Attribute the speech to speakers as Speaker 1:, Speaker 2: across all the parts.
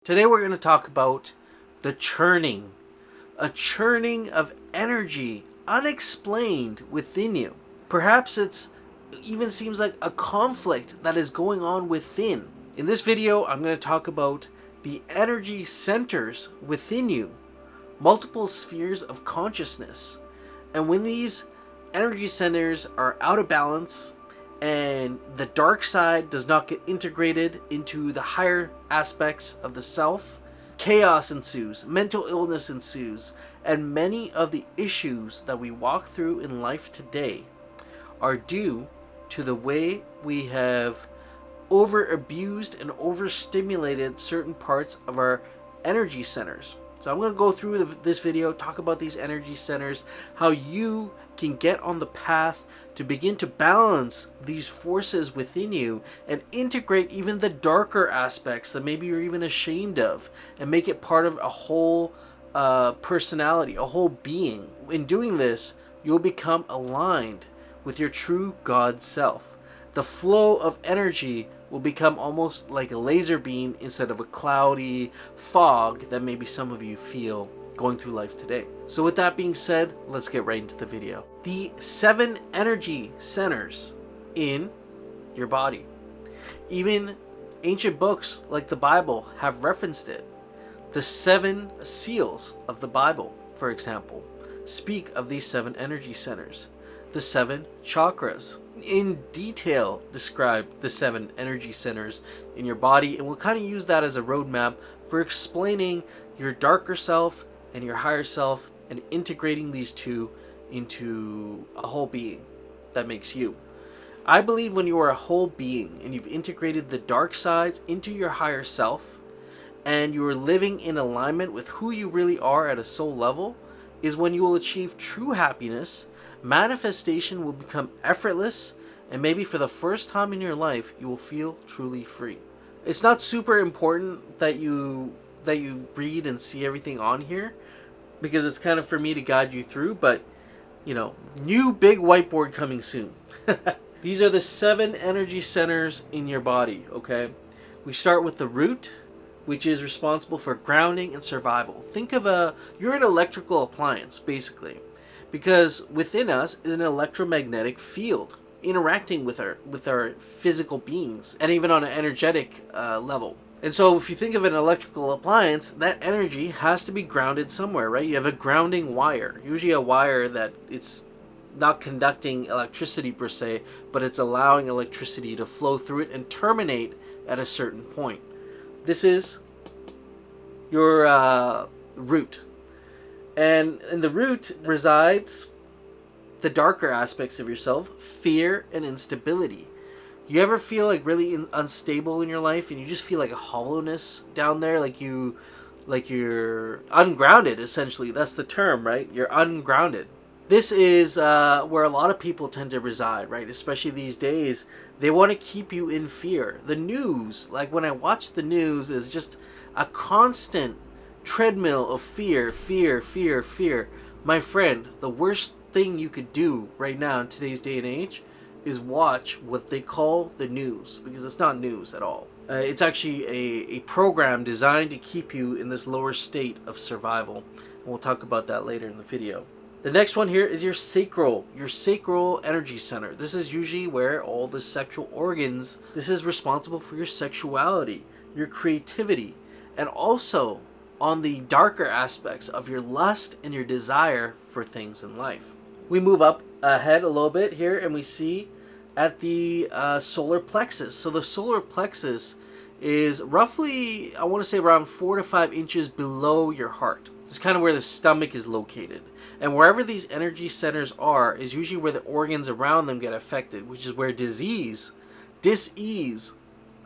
Speaker 1: Today we're going to talk about the churning, a churning of energy unexplained within you. Perhaps it even seems like a conflict that is going on within. In this video, I'm going to talk about the energy centers within you, multiple spheres of consciousness. And when these energy centers are out of balance and the dark side does not get integrated into the higher aspects of the self, chaos ensues, mental illness ensues, and many of the issues that we walk through in life today are due to the way we have over abused and overstimulated certain parts of our energy centers. So I'm going to go through this video, talk about these energy centers, how you can get on the path to begin to balance these forces within you and integrate even the darker aspects that maybe you're even ashamed of and make it part of a whole personality, a whole being. In doing this, you'll become aligned with your true God self. The flow of energy will become almost like a laser beam instead of a cloudy fog that maybe some of you feel going through life today. So with that being said, let's get right into the video. The 7 energy centers in your body. Even ancient books like the Bible have referenced it. The 7 seals of the Bible, for example, speak of these 7 energy centers. The 7 chakras in detail describe the 7 energy centers in your body, and we'll kind of use that as a roadmap for explaining your darker self and your higher self and integrating these two into a whole being that makes you. I believe when you are a whole being and you've integrated the dark sides into your higher self and you are living in alignment with who you really are at a soul level, is when you will achieve true happiness. Manifestation will become effortless, and maybe for the first time in your life you will feel truly free. It's not super important that you read and see everything on here, because it's kind of for me to guide you through, but new big whiteboard coming soon. These are the 7 energy centers in your body, okay? We start with the root, which is responsible for grounding and survival. Think of you're an electrical appliance, basically. Because within us is an electromagnetic field interacting with our physical beings and even on an energetic level. And so if you think of an electrical appliance, that energy has to be grounded somewhere, right? You have a grounding wire, usually a wire that it's not conducting electricity per se, but it's allowing electricity to flow through it and terminate at a certain point. This is your root. And in the root resides the darker aspects of yourself, fear and instability. You ever feel like really unstable in your life and you just feel like a hollowness down there, like you're ungrounded, essentially. That's the term, right? You're ungrounded. This is where a lot of people tend to reside, right? Especially these days. They want to keep you in fear. The news, like when I watch the news, is just a constant treadmill of fear. My friend, the worst thing you could do right now in today's day and age is watch what they call the news, because it's not news at all. It's actually a program designed to keep you in this lower state of survival, and we'll talk about that later in the video. The next one here is your sacral energy center. This is usually where all the sexual organs, this is responsible for your sexuality, your creativity, and also on the darker aspects of your lust and your desire for things in life. We move up ahead a little bit here and we see at the solar plexus. So the solar plexus is roughly, I want to say, around 4 to 5 inches below your heart. This is kind of where the stomach is located. And wherever these energy centers are is usually where the organs around them get affected, which is where dis-ease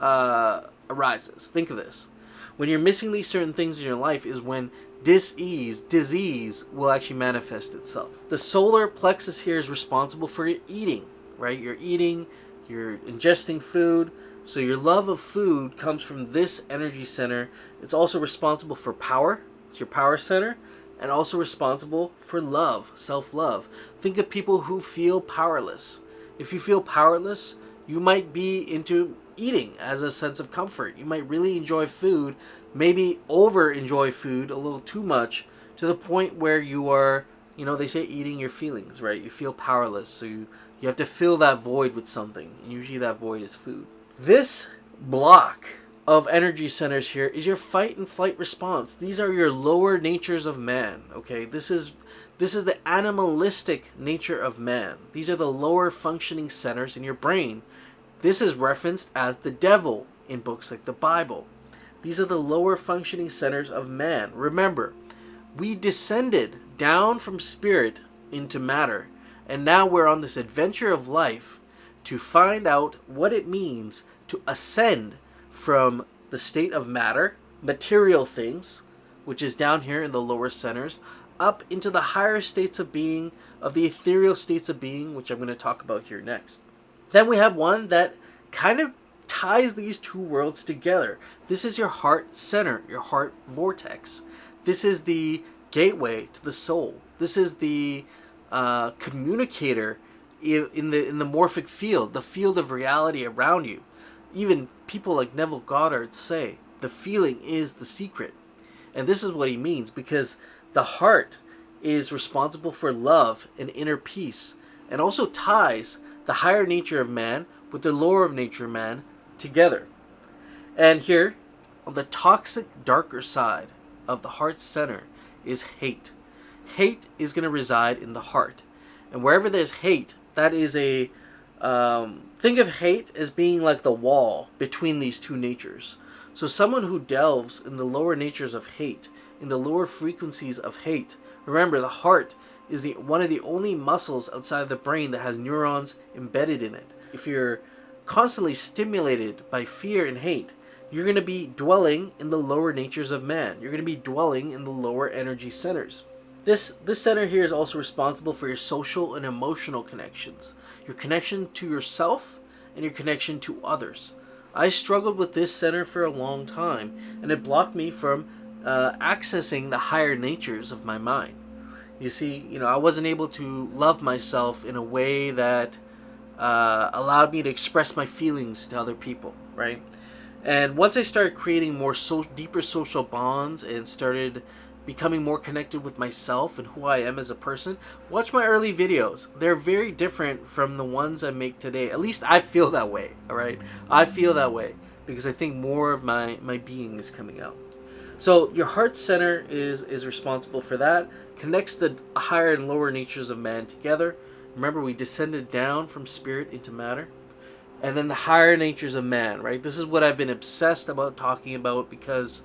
Speaker 1: arises. Think of this. When you're missing these certain things in your life is when disease will actually manifest itself. The solar plexus here is responsible for your eating, right? You're eating, you're ingesting food. So your love of food comes from this energy center. It's also responsible for power. It's your power center. And also responsible for love, self-love. Think of people who feel powerless. If you feel powerless, you might be into eating as a sense of comfort. You might really enjoy food maybe over enjoy food a little too much to the point where you are, they say eating your feelings, right? You feel powerless, so you have to fill that void with something, and usually that void is food. This block of energy centers here is your fight and flight response. These are your lower natures of man, okay? This is the animalistic nature of man. These are the lower functioning centers in your brain. This is referenced as the devil in books like the Bible. These are the lower functioning centers of man. Remember, we descended down from spirit into matter, and now we're on this adventure of life to find out what it means to ascend from the state of matter, material things, which is down here in the lower centers, up into the higher states of being, of the ethereal states of being, which I'm going to talk about here next. Then we have one that kind of ties these two worlds together. This is your heart center, your heart vortex. This is the gateway to the soul. This is the communicator in the morphic field, the field of reality around you. Even people like Neville Goddard say, the feeling is the secret. And this is what he means, because the heart is responsible for love and inner peace, and also ties the higher nature of man with the lower of nature man together. And here, on the toxic, darker side of the heart center is hate. Hate is going to reside in the heart. And wherever there's hate, that is a... think of hate as being like the wall between these two natures. So someone who delves in the lower natures of hate, in the lower frequencies of hate, remember the heart is one of the only muscles outside of the brain that has neurons embedded in it. If you're constantly stimulated by fear and hate, you're going to be dwelling in the lower natures of man. You're going to be dwelling in the lower energy centers. This center here is also responsible for your social and emotional connections, your connection to yourself and your connection to others. I struggled with this center for a long time, and it blocked me from accessing the higher natures of my mind. You see, I wasn't able to love myself in a way that allowed me to express my feelings to other people, right? And once I started creating more deeper social bonds and started becoming more connected with myself and who I am as a person, watch my early videos. They're very different from the ones I make today. At least I feel that way, all right? I feel that way because I think more of my being is coming out. So your heart center is responsible for that, connects the higher and lower natures of man together. Remember, we descended down from spirit into matter. And then the higher natures of man, right? This is what I've been obsessed about talking about because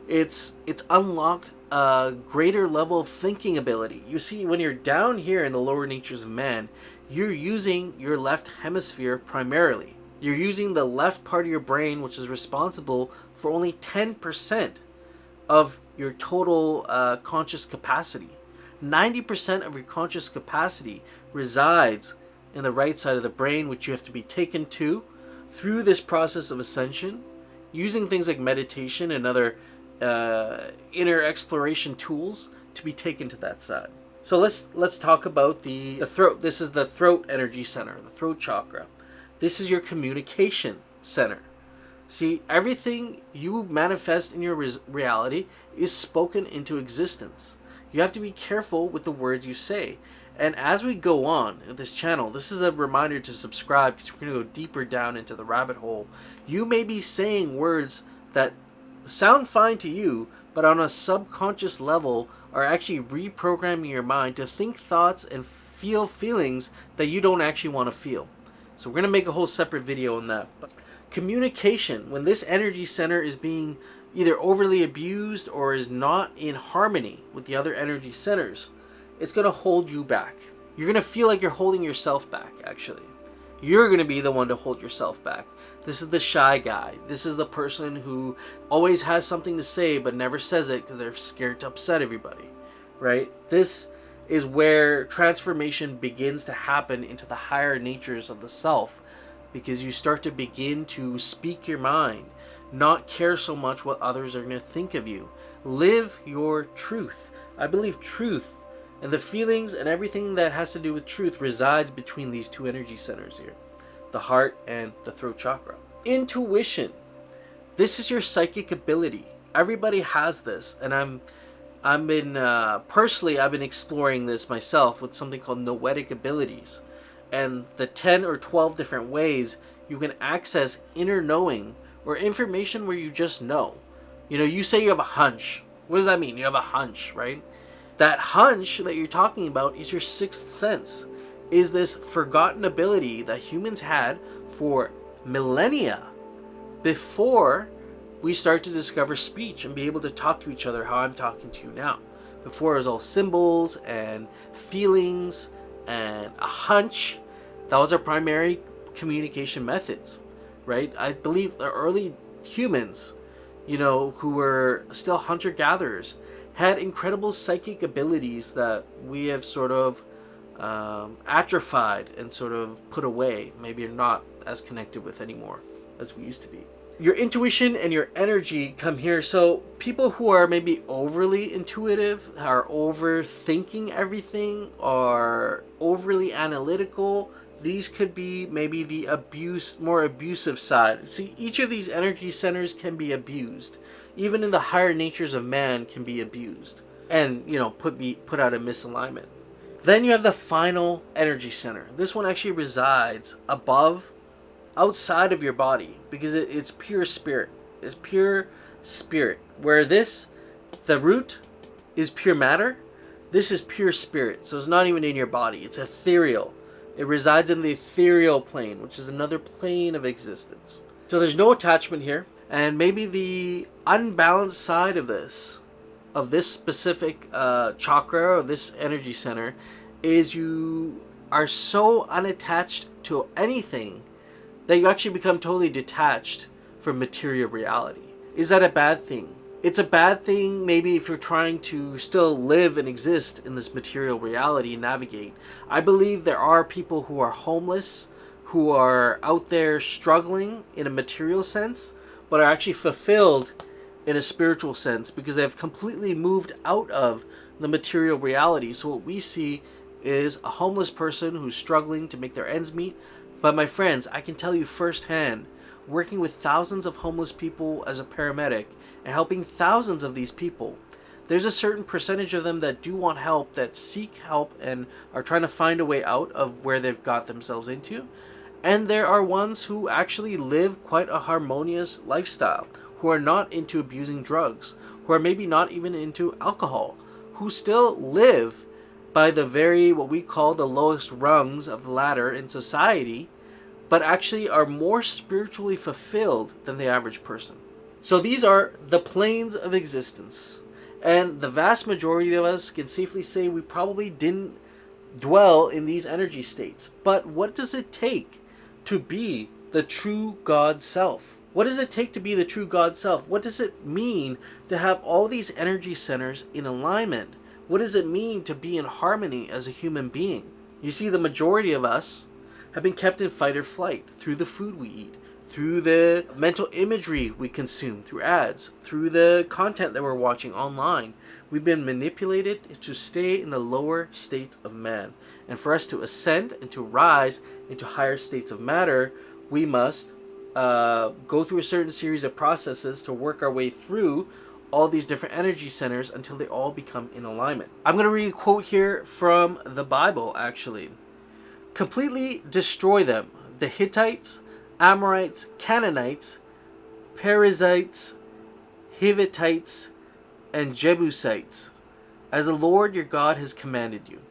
Speaker 1: it's unlocked a greater level of thinking ability. You see, when you're down here in the lower natures of man, you're using your left hemisphere primarily. You're using the left part of your brain, which is responsible for only 10% of your total conscious capacity. 90% of your conscious capacity resides in the right side of the brain, which you have to be taken to through this process of ascension, using things like meditation and other inner exploration tools to be taken to that side. So let's talk about the throat. This is the throat energy center, the throat chakra. This is your communication center. See, everything you manifest in your reality is spoken into existence. You have to be careful with the words you say. And as we go on with this channel, this is a reminder to subscribe because we're going to go deeper down into the rabbit hole. You may be saying words that sound fine to you, but on a subconscious level are actually reprogramming your mind to think thoughts and feel feelings that you don't actually want to feel. So we're going to make a whole separate video on that. But communication, when this energy center is being either overly abused or is not in harmony with the other energy centers, it's going to hold you back. You're going to feel like you're holding yourself back, actually. You're going to be the one to hold yourself back. This is the shy guy. This is the person who always has something to say but never says it because they're scared to upset everybody, right? This is where transformation begins to happen into the higher natures of the self, because you start to begin to speak your mind, not care so much what others are going to think of you. Live your truth. I believe truth and the feelings and everything that has to do with truth resides between these two energy centers here, the heart and the throat chakra. Intuition. This is your psychic ability. Everybody has this, and I've been exploring this myself with something called noetic abilities, and the 10 or 12 different ways you can access inner knowing or information where you just know. You say you have a hunch. What does that mean? You have a hunch, right? That hunch that you're talking about is your sixth sense. Is this forgotten ability that humans had for millennia before we start to discover speech and be able to talk to each other how I'm talking to you now. Before it was all symbols and feelings and a hunch. That was our primary communication methods, right? I believe the early humans, who were still hunter-gatherers, had incredible psychic abilities that we have sort of atrophied and sort of put away. Maybe are not as connected with anymore as we used to be. Your intuition and your energy come here. So people who are maybe overly intuitive, are overthinking everything, are overly analytical, these could be maybe the more abusive side. See, each of these energy centers can be abused. Even in the higher natures of man can be abused and, put out of misalignment. Then you have the final energy center. This one actually resides outside of your body, because it's pure spirit. It's pure spirit. Where the root is pure matter, this is pure spirit. So it's not even in your body. It's ethereal. It resides in the ethereal plane, which is another plane of existence. So there's no attachment here. And maybe the unbalanced side of this specific chakra or this energy center is you are so unattached to anything that you actually become totally detached from material reality. Is that a bad thing? It's a bad thing maybe if you're trying to still live and exist in this material reality and navigate. I believe there are people who are homeless, who are out there struggling in a material sense, but are actually fulfilled in a spiritual sense because they have completely moved out of the material reality. So what we see is a homeless person who's struggling to make their ends meet. But my friends, I can tell you firsthand, working with thousands of homeless people as a paramedic and helping thousands of these people, there's a certain percentage of them that do want help, that seek help and are trying to find a way out of where they've got themselves into. And there are ones who actually live quite a harmonious lifestyle, who are not into abusing drugs, who are maybe not even into alcohol, who still live by the what we call the lowest rungs of the ladder in society, but actually are more spiritually fulfilled than the average person. So these are the planes of existence. And the vast majority of us can safely say we probably didn't dwell in these energy states. But what does it take to be the true God self? What does it take to be the true God self? What does it mean to have all these energy centers in alignment? What does it mean to be in harmony as a human being? You see, the majority of us have been kept in fight or flight through the food we eat, through the mental imagery we consume, through ads, through the content that we're watching online. We've been manipulated to stay in the lower states of man. And for us to ascend and to rise into higher states of matter, we must go through a certain series of processes to work our way through all these different energy centers until they all become in alignment. I'm going to read a quote here from the Bible, actually. Completely destroy them, the Hittites, Amorites, Canaanites, Perizzites, Hivitites, and Jebusites, as the Lord your God has commanded you.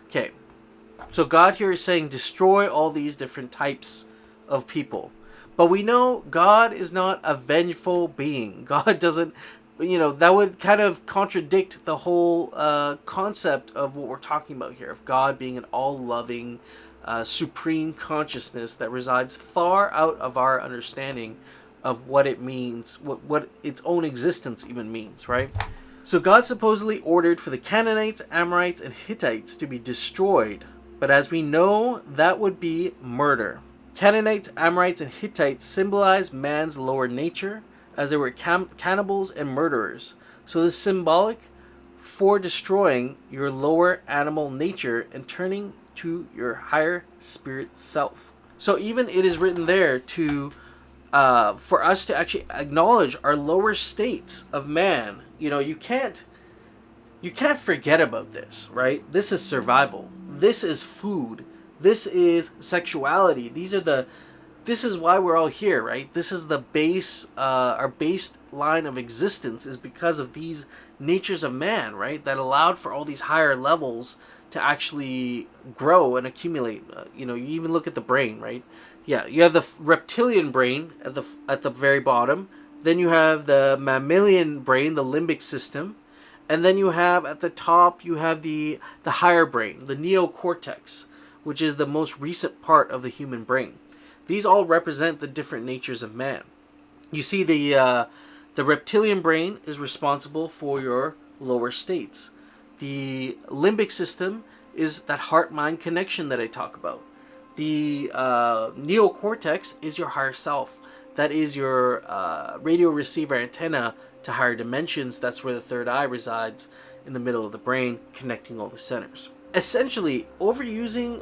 Speaker 1: Okay, so God here is saying destroy all these different types of people. But we know God is not a vengeful being. God doesn't, that would kind of contradict the whole concept of what we're talking about here, of God being an all-loving, supreme consciousness that resides far out of our understanding of what it means, what its own existence even means, right? So God supposedly ordered for the Canaanites, Amorites, and Hittites to be destroyed, but as we know, that would be murder. Canaanites, Amorites, and Hittites symbolize man's lower nature, as they were cannibals and murderers. So this is symbolic for destroying your lower animal nature and turning to your higher spirit self. So even it is written there to for us to actually acknowledge our lower states of man. You can't forget about this, right? This is survival. This is food. This is sexuality. This is why we're all here, right? This is the base, our base line of existence is because of these natures of man, right? That allowed for all these higher levels to actually grow and accumulate. You even look at the brain, right? Yeah, you have the reptilian brain at the very bottom. Then you have the mammalian brain, the limbic system. And then you have at the top, you have the higher brain, the neocortex, which is the most recent part of the human brain. These all represent the different natures of man. You see, the reptilian brain is responsible for your lower states. The limbic system is that heart-mind connection that I talk about. The neocortex is your higher self. That is your radio receiver antenna to higher dimensions. That's where the third eye resides, in the middle of the brain, connecting all the centers. Essentially, overusing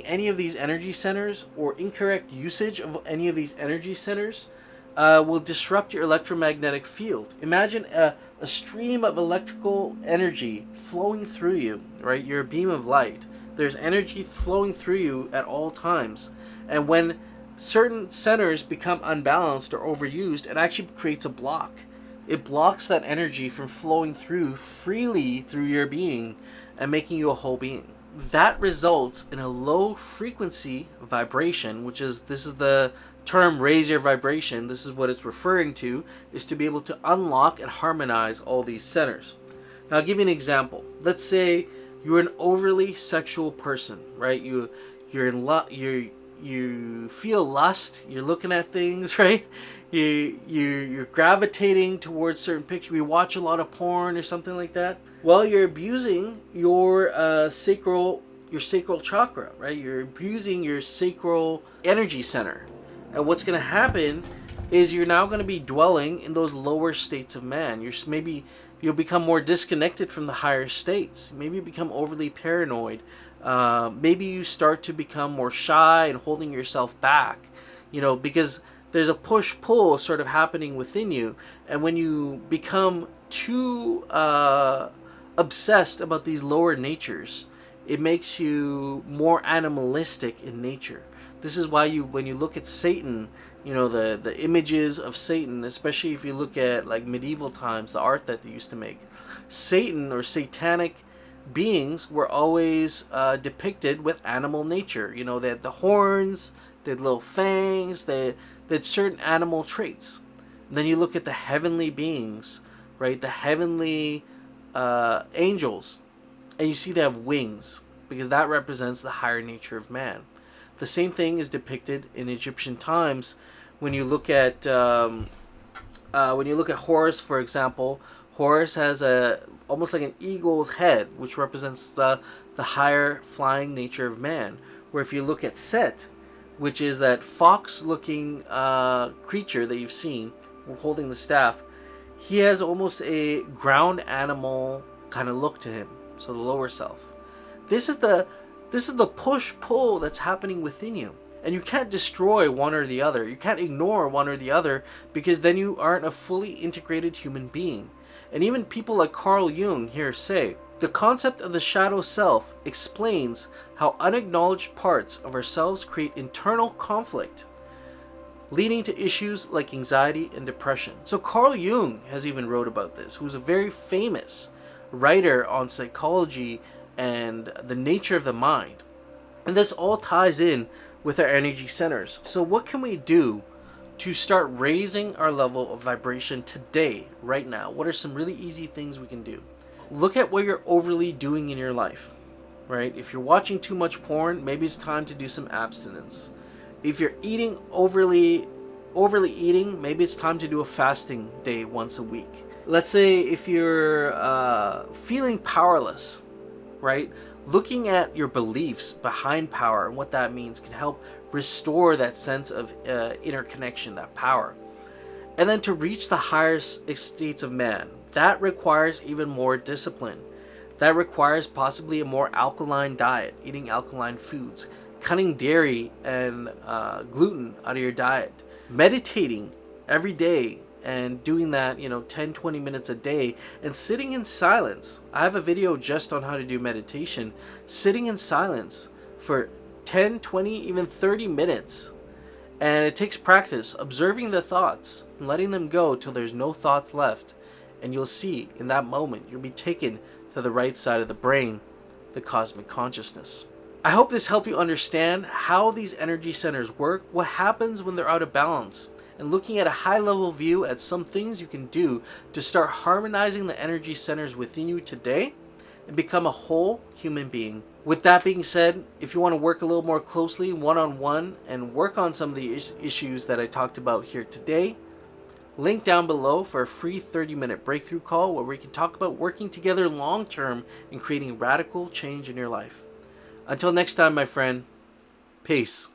Speaker 1: any of these energy centers, or incorrect usage of any of these energy centers, will disrupt your electromagnetic field. Imagine a stream of electrical energy flowing through you, right? You're a beam of light. There's energy flowing through you at all times. And when certain centers become unbalanced or overused, it actually creates a block. It blocks that energy from flowing through freely through your being and making you a whole being. That results in a low frequency vibration, this is the term raise your vibration. This is what it's referring to, is to be able to unlock and harmonize all these centers. Now I'll give you an example. Let's say you're an overly sexual person, right? You feel lust, you're looking at things, right? You're gravitating towards certain pictures. You watch a lot of porn or something like that. Well, you're abusing your sacral chakra, right? You're abusing your sacral energy center. And what's going to happen is you're now going to be dwelling in those lower states of man. You'll become more disconnected from the higher states. Maybe you become overly paranoid. Maybe you start to become more shy and holding yourself back, because there's a push-pull sort of happening within you. And when you become too obsessed about these lower natures, it makes you more animalistic in nature. This is why when you look at Satan, the images of Satan, especially if you look at like medieval times, the art that they used to make, Satan or satanic beings were always depicted with animal nature. They had the horns, they had little fangs, they had certain animal traits. And then you look at the heavenly beings, right? The heavenly angels, and you see they have wings, because that represents the higher nature of man. The same thing is depicted in Egyptian times. When you look at Horus, for example, Horus has almost like an eagle's head, which represents the higher flying nature of man. Where if you look at Set, which is that fox-looking creature that you've seen holding the staff, he has almost a ground animal kind of look to him. So the lower self. This is the push-pull that's happening within you. And you can't destroy one or the other. You can't ignore one or the other, because then you aren't a fully integrated human being. And even people like Carl Jung here say, the concept of the shadow self explains how unacknowledged parts of ourselves create internal conflict, leading to issues like anxiety and depression. So Carl Jung has even wrote about this, who's a very famous writer on psychology and the nature of the mind. And this all ties in with our energy centers. So what can we do to start raising our level of vibration today, right now? What are some really easy things we can do? Look at what you're overly doing in your life, right? If you're watching too much porn, maybe it's time to do some abstinence. If you're eating overly eating, maybe it's time to do a fasting day once a week. Let's say if you're feeling powerless, right? Looking at your beliefs behind power and what that means can help restore that sense of interconnection, that power. And then to reach the higher states of man, that requires even more discipline. That requires possibly a more alkaline diet, eating alkaline foods, cutting dairy and gluten out of your diet, meditating every day and doing that, 10, 20 minutes a day, and sitting in silence. I have a video just on how to do meditation. Sitting in silence for 10, 20, even 30 minutes. And it takes practice, observing the thoughts and letting them go till there's no thoughts left. And you'll see in that moment, you'll be taken to the right side of the brain, the cosmic consciousness. I hope this helped you understand how these energy centers work, what happens when they're out of balance, and looking at a high-level view at some things you can do to start harmonizing the energy centers within you today and become a whole human being. With that being said, if you want to work a little more closely one-on-one and work on some of the issues that I talked about here today, link down below for a free 30-minute breakthrough call where we can talk about working together long-term and creating radical change in your life. Until next time, my friend, peace.